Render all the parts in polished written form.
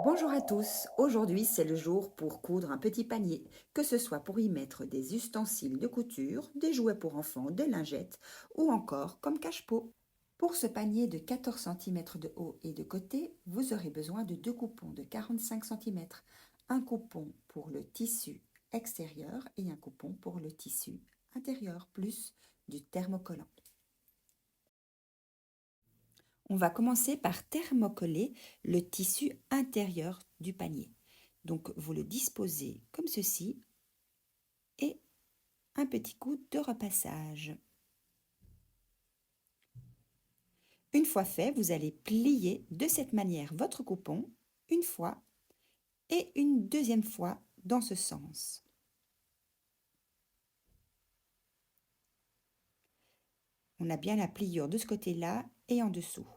Bonjour à tous, aujourd'hui c'est le jour pour coudre un petit panier, que ce soit pour y mettre des ustensiles de couture, des jouets pour enfants, des lingettes ou encore comme cache-pot. Pour ce panier de 14 cm de haut et de côté, vous aurez besoin de deux coupons de 45 cm, un coupon pour le tissu extérieur et un coupon pour le tissu intérieur, plus du thermocollant. On va commencer par thermocoller le tissu intérieur du panier. Donc vous le disposez comme ceci et un petit coup de repassage. Une fois fait, vous allez plier de cette manière votre coupon une fois et une deuxième fois dans ce sens. On a bien la pliure de ce côté-là et en dessous.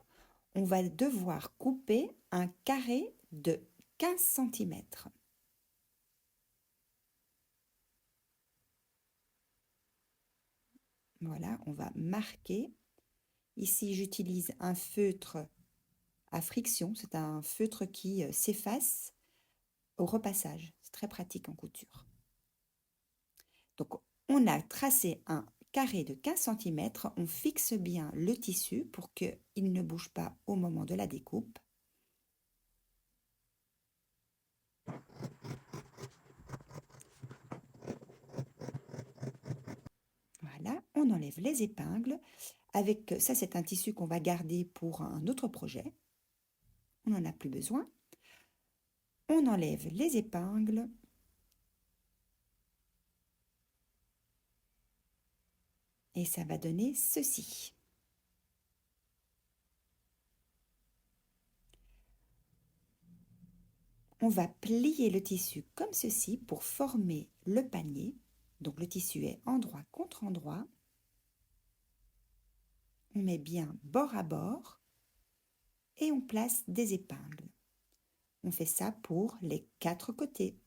On va devoir couper un carré de 15 cm. Voilà, on va marquer. Ici, j'utilise un feutre à friction. C'est un feutre qui s'efface au repassage. C'est très pratique en couture. Donc, on a tracé un carré de 15 cm. On fixe bien le tissu pour qu'il ne bouge pas au moment de la découpe. Voilà, on enlève les épingles. Avec ça, c'est un tissu qu'on va garder pour un autre projet. On n'en a plus besoin. On enlève les épingles. Et ça va donner ceci. On va plier le tissu comme ceci pour former le panier. Donc le tissu est endroit contre endroit. On met bien bord à bord et on place des épingles. On fait ça pour les 4 côtés.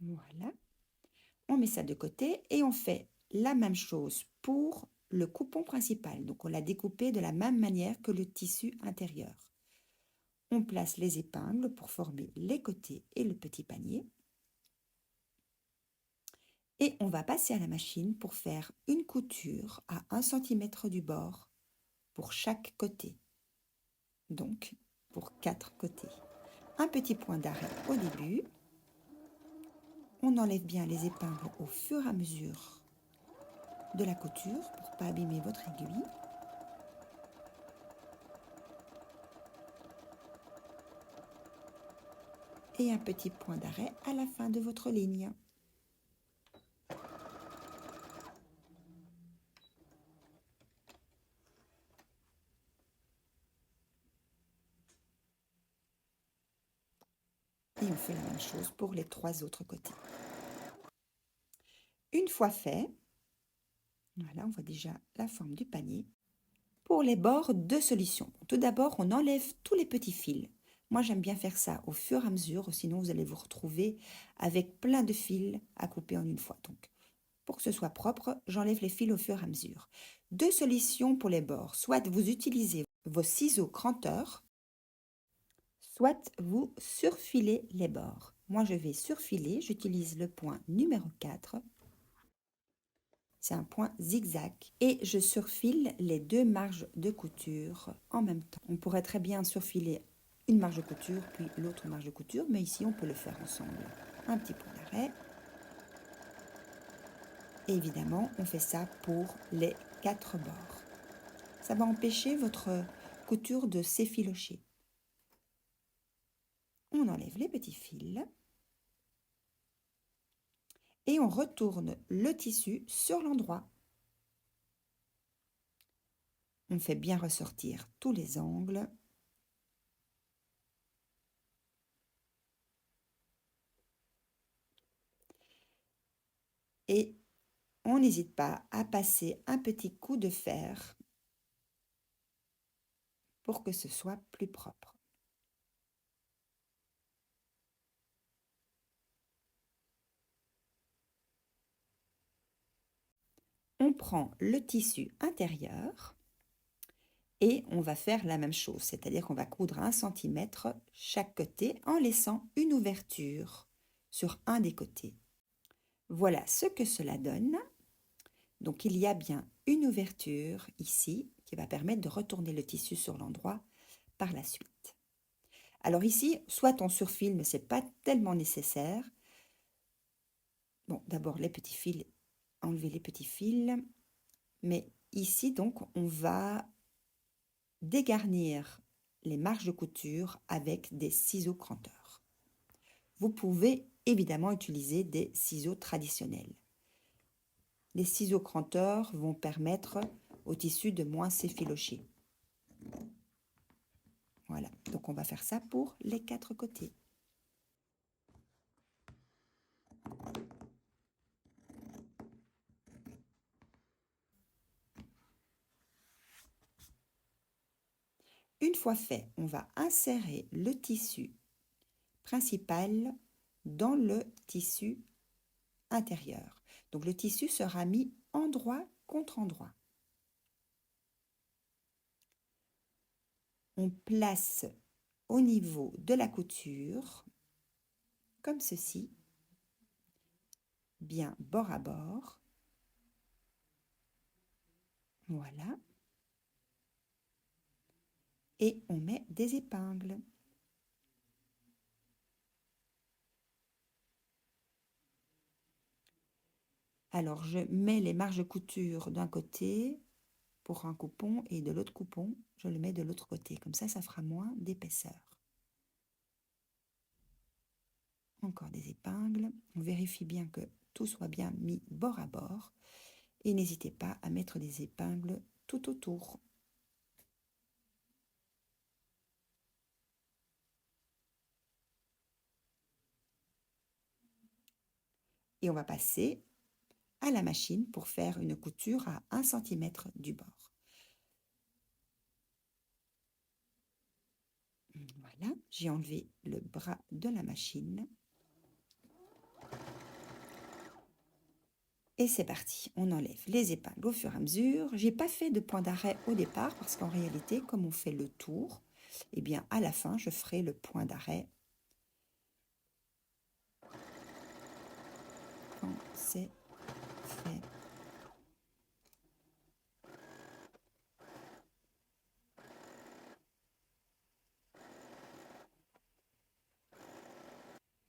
Voilà. On met ça de côté et on fait la même chose pour le coupon principal. Donc on l'a découpé de la même manière que le tissu intérieur. On place les épingles pour former les côtés et le petit panier. Et on va passer à la machine pour faire une couture à 1 cm du bord pour chaque côté. Donc, pour 4 côtés. Un petit point d'arrêt au début. On enlève bien les épingles au fur et à mesure de la couture pour ne pas abîmer votre aiguille. Et un petit point d'arrêt à la fin de votre ligne. Et on fait la même chose pour les 3 autres côtés. Une fois fait, voilà, on voit déjà la forme du panier. Pour les bords, 2 solutions. Tout d'abord, on enlève tous les petits fils. Moi, j'aime bien faire ça au fur et à mesure, sinon vous allez vous retrouver avec plein de fils à couper en une fois. Donc, pour que ce soit propre, j'enlève les fils au fur et à mesure. 2 solutions pour les bords. Soit vous utilisez vos ciseaux cranteurs, soit vous surfilez les bords. Moi, je vais surfiler. J'utilise le point numéro 4. C'est un point zigzag et je surfile les 2 marges de couture en même temps. On pourrait très bien surfiler une marge de couture puis l'autre marge de couture, mais ici on peut le faire ensemble. Un petit point d'arrêt. Et évidemment, on fait ça pour les 4 bords. Ça va empêcher votre couture de s'effilocher. On enlève les petits fils et on retourne le tissu sur l'endroit. On fait bien ressortir tous les angles. Et on n'hésite pas à passer un petit coup de fer pour que ce soit plus propre. On prend le tissu intérieur et on va faire la même chose, c'est-à-dire qu'on va coudre 1 cm chaque côté en laissant une ouverture sur un des côtés. Voilà ce que cela donne. Donc il y a bien une ouverture ici qui va permettre de retourner le tissu sur l'endroit par la suite. Alors ici, soit on surfile, mais ce n'est pas tellement nécessaire. Bon, d'abord les petits fils, enlever les petits fils. Mais ici, donc, on va dégarnir les marges de couture avec des ciseaux cranteurs. Vous pouvez évidemment utiliser des ciseaux traditionnels. Les ciseaux cranteurs vont permettre au tissu de moins s'effilocher. Voilà, donc on va faire ça pour les 4 côtés. Une fois fait, on va insérer le tissu principal dans le tissu intérieur. Donc le tissu sera mis endroit contre endroit. On place au niveau de la couture, comme ceci, bien bord à bord. Voilà. Et on met des épingles. Alors, je mets les marges de couture d'un côté pour un coupon et de l'autre coupon, je le mets de l'autre côté. Comme ça fera moins d'épaisseur. Encore des épingles. On vérifie bien que tout soit bien mis bord à bord. Et n'hésitez pas à mettre des épingles tout autour. Et on va passer à la machine pour faire une couture à 1 cm du bord. Voilà, j'ai enlevé le bras de la machine. Et c'est parti, on enlève les épingles au fur et à mesure. J'ai pas fait de point d'arrêt au départ parce qu'en réalité, comme on fait le tour, eh bien à la fin, je ferai le point d'arrêt quand c'est fait.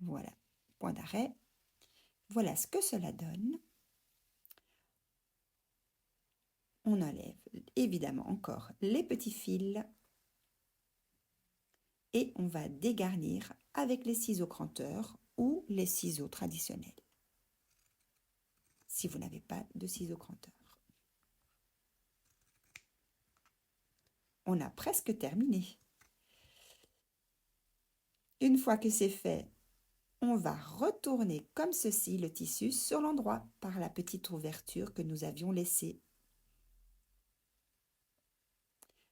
Voilà, point d'arrêt. Voilà ce que cela donne. On enlève évidemment encore les petits fils et on va dégarnir avec les ciseaux cranteurs ou les ciseaux traditionnels, si vous n'avez pas de ciseaux cranteurs. On a presque terminé. Une fois que c'est fait, on va retourner comme ceci le tissu sur l'endroit par la petite ouverture que nous avions laissée.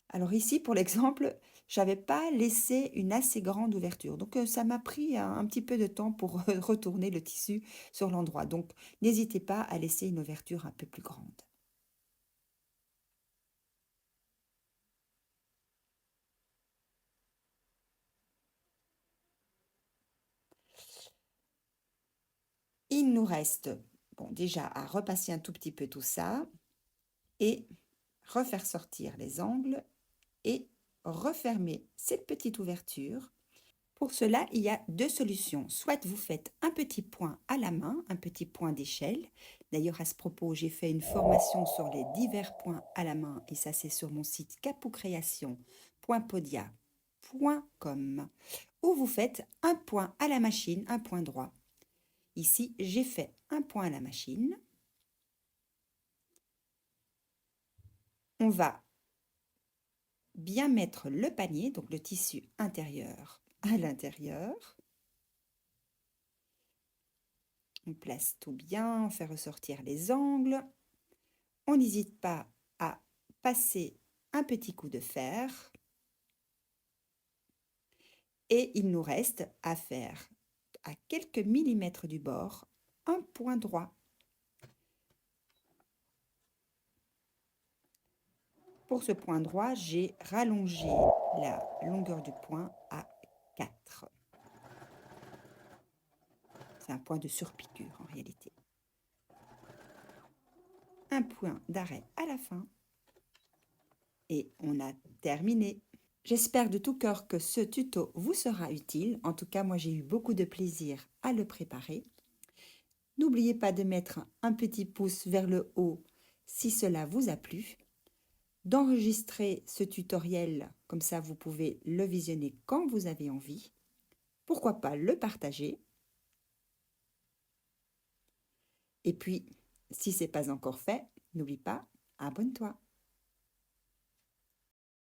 Alors ici, pour l'exemple, je n'avais pas laissé une assez grande ouverture. Donc ça m'a pris un petit peu de temps pour retourner le tissu sur l'endroit. Donc n'hésitez pas à laisser une ouverture un peu plus grande. Il nous reste, bon, déjà à repasser un tout petit peu tout ça et refaire sortir les angles et refermer cette petite ouverture. Pour cela, il y a 2 solutions. Soit vous faites un petit point à la main, un petit point d'échelle. D'ailleurs, à ce propos, j'ai fait une formation sur les divers points à la main et ça, c'est sur mon site capoucreation.podia.com où vous faites un point à la machine, un point droit. Ici, j'ai fait un point à la machine. On va bien mettre le panier, donc le tissu intérieur à l'intérieur. On place tout bien, on fait ressortir les angles. On n'hésite pas à passer un petit coup de fer Et il nous reste à faire à quelques millimètres du bord un point droit. Pour ce point droit, j'ai rallongé la longueur du point à 4. C'est un point de surpiqûre en réalité. Un point d'arrêt à la fin. Et on a terminé. J'espère de tout cœur que ce tuto vous sera utile. En tout cas, moi j'ai eu beaucoup de plaisir à le préparer. N'oubliez pas de mettre un petit pouce vers le haut si cela vous a plu, d'enregistrer ce tutoriel, comme ça vous pouvez le visionner quand vous avez envie. Pourquoi pas le partager. Et puis, si ce n'est pas encore fait, n'oublie pas, abonne-toi.